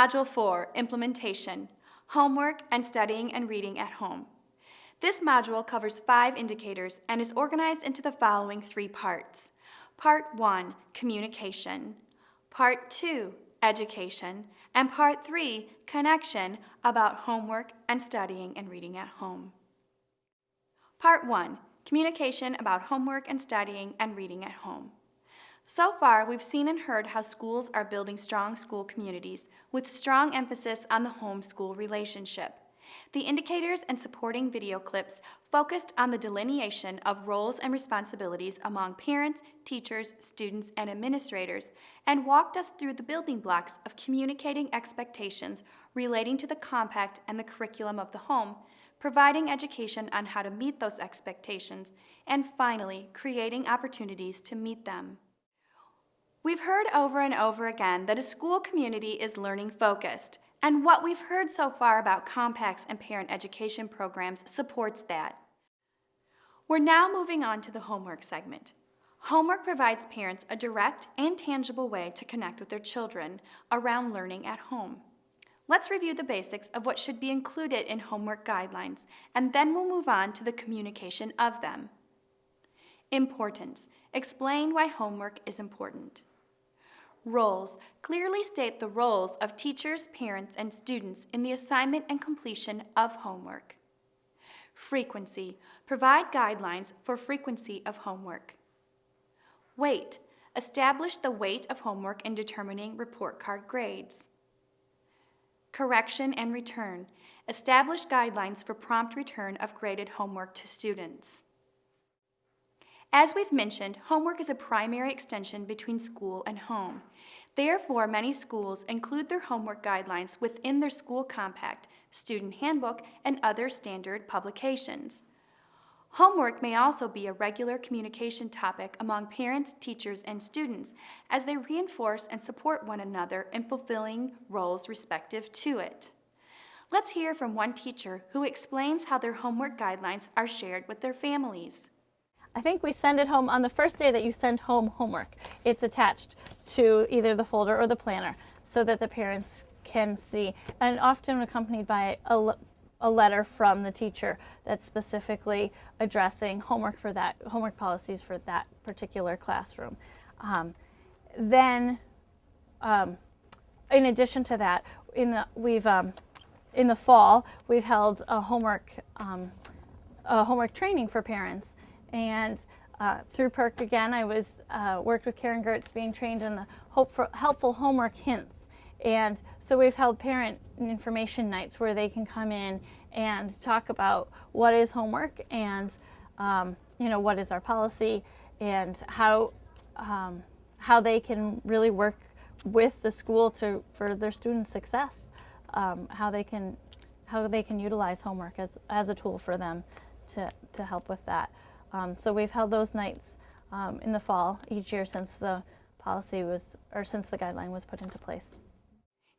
Module 4, Implementation, Homework and Studying and Reading at Home. This module covers 5 indicators and is organized into the following 3 parts. Part 1, Communication. Part 2, Education. And Part 3, Connection, about homework and studying and reading at home. Part 1, Communication about homework and studying and reading at home. So far, we've seen and heard how schools are building strong school communities with strong emphasis on the home-school relationship. The indicators and supporting video clips focused on the delineation of roles and responsibilities among parents, teachers, students, and administrators, and walked us through the building blocks of communicating expectations relating to the compact and the curriculum of the home, providing education on how to meet those expectations, and finally, creating opportunities to meet them. We've heard over and over again that a school community is learning-focused, and what we've heard so far about compacts and parent education programs supports that. We're now moving on to the homework segment. Homework provides parents a direct and tangible way to connect with their children around learning at home. Let's review the basics of what should be included in homework guidelines, and then we'll move on to the communication of them. Importance. Explain why homework is important. Roles. Clearly state the roles of teachers, parents, and students in the assignment and completion of homework. Frequency. Provide guidelines for frequency of homework. Weight. Establish the weight of homework in determining report card grades. Correction and return. Establish guidelines for prompt return of graded homework to students. As we've mentioned, homework is a primary extension between school and home. Therefore, many schools include their homework guidelines within their school compact, student handbook, and other standard publications. Homework may also be a regular communication topic among parents, teachers, and students as they reinforce and support one another in fulfilling roles respective to it. Let's hear from one teacher who explains how their homework guidelines are shared with their families. I think we send it home on the first day that you send home homework. It's attached to either the folder or the planner so that the parents can see, and often accompanied by a letter from the teacher that's specifically addressing homework policies for that particular classroom. In addition to that, in the fall we've held a homework training for parents. And through PERC again, I worked with Karen Gertz being trained in the helpful homework hints. And so we've held parent information nights where they can come in and talk about what is homework and what is our policy and how they can really work with the school for their students' success, how they can utilize homework as a tool for them to help with that. So we've held those nights in the fall each year since the guideline was put into place.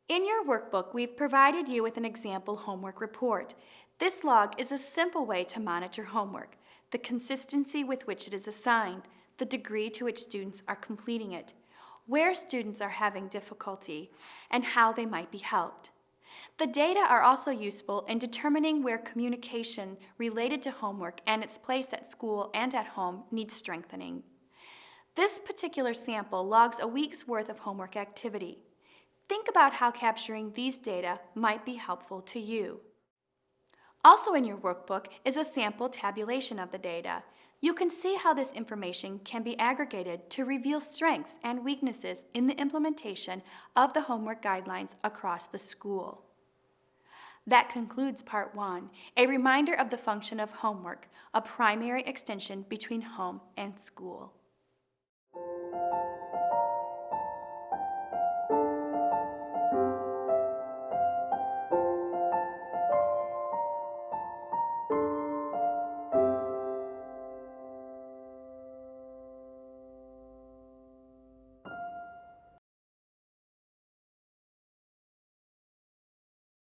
In your workbook, we've provided you with an example homework report. This log is a simple way to monitor homework, the consistency with which it is assigned, the degree to which students are completing it, where students are having difficulty, and how they might be helped. The data are also useful in determining where communication related to homework and its place at school and at home needs strengthening. This particular sample logs a week's worth of homework activity. Think about how capturing these data might be helpful to you. Also in your workbook is a sample tabulation of the data. You can see how this information can be aggregated to reveal strengths and weaknesses in the implementation of the homework guidelines across the school. That concludes Part 1, a reminder of the function of homework, a primary extension between home and school.